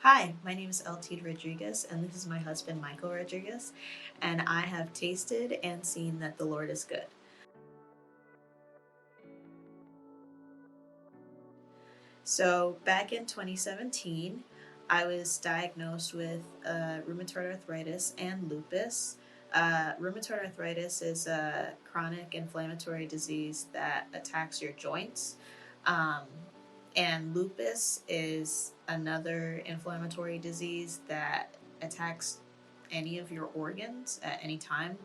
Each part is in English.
Hi, my name is Eltide Rodrigues, and this is my husband, Michael Rodrigues, and I have tasted and seen that the Lord is good. So, back in 2017, I was diagnosed with rheumatoid arthritis and lupus. Rheumatoid arthritis is a chronic inflammatory disease that attacks your joints. Um, and lupus is another inflammatory disease that attacks any of your organs at any time.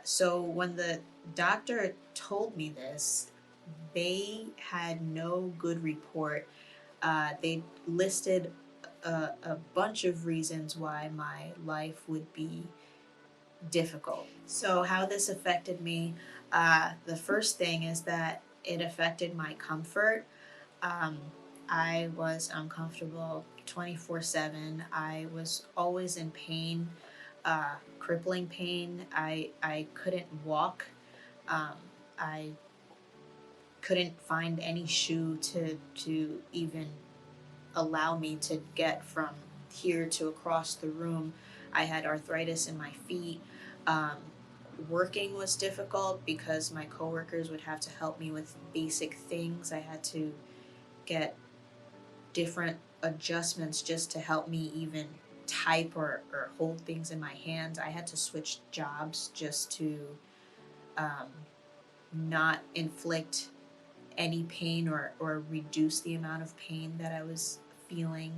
So when the doctor told me this, they had no good report. They listed a bunch of reasons why my life would be difficult. So, how this affected me, the first thing is that it affected my comfort. Um, I was uncomfortable 24/7. I was always in pain, crippling pain. I couldn't walk. Um, I couldn't find any shoe to even allow me to get from here to across the room. I had arthritis in my feet. Um, Working was difficult because my coworkers would have to help me with basic things. I had to get different adjustments just to help me even type or hold things in my hands. I had to switch jobs just to um, not inflict any pain or reduce the amount of pain that I was feeling.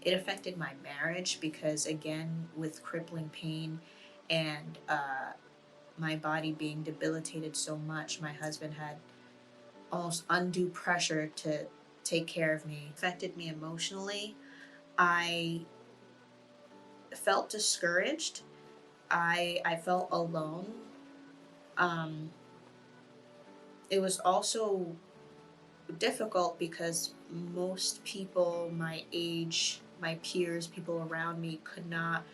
It affected my marriage because, again, with crippling pain and my body being debilitated so much, my husband had almost undue pressure to take care of me. It affected me emotionally. I felt discouraged. I felt alone. Um, it was also difficult because most people my age, my peers, people around me could not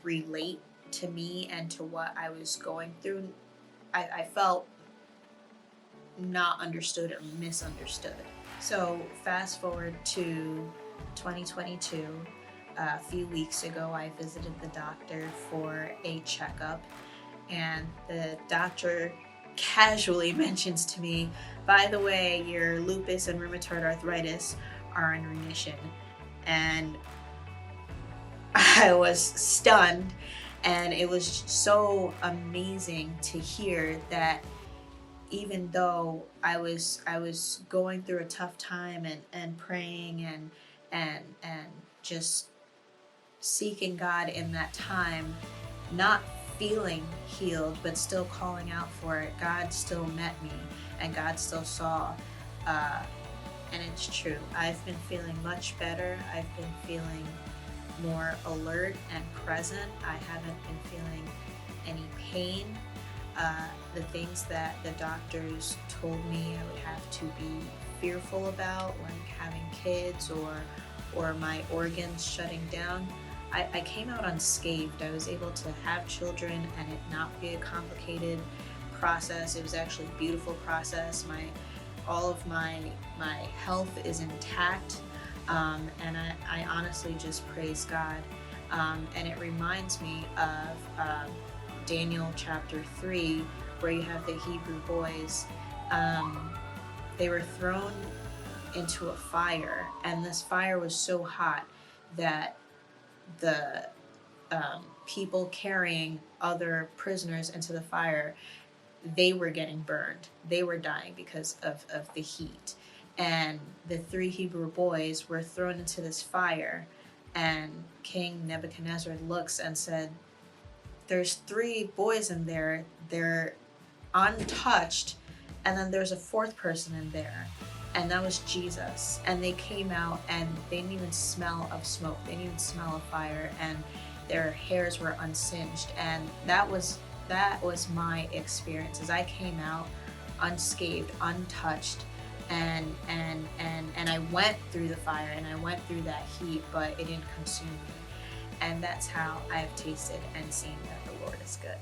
relate to me and to what I was going through. I felt not understood or misunderstood. So, fast forward to 2022. A few weeks ago, I visited the doctor for a checkup, and the doctor casually mentions to me, by the way, your lupus and rheumatoid arthritis are in remission. And I was stunned, and it was so amazing to hear that even though I was going through a tough time and praying and just seeking God in that time, not feeling healed, but still calling out for it. God still met me, and God still saw. Uh, and it's true. I've been feeling much better. I've been feeling more alert and present. I haven't been feeling any pain. The things that the doctors told me I would have to be fearful about, like having kids or my organs shutting down, I came out unscathed. I was able to have children and it not be a complicated process. It was actually a beautiful process. All of my health is intact, and I honestly just praise God. And it reminds me of Daniel chapter 3, where you have the Hebrew boys. They were thrown into a fire, and this fire was so hot that the people carrying other prisoners into the fire, they were getting burned. They were dying because of the heat. And the three Hebrew boys were thrown into this fire, and King Nebuchadnezzar looks and said, there's three boys in there, they're untouched, and then there's a fourth person in there, and that was Jesus. And they came out and they didn't even smell of smoke, they didn't even smell of fire, and their hairs were unsinged. And that was my experience, as I came out unscathed, untouched, and I went through the fire and I went through that heat, but it didn't consume me. And that's how I've tasted and seen that the Lord is good.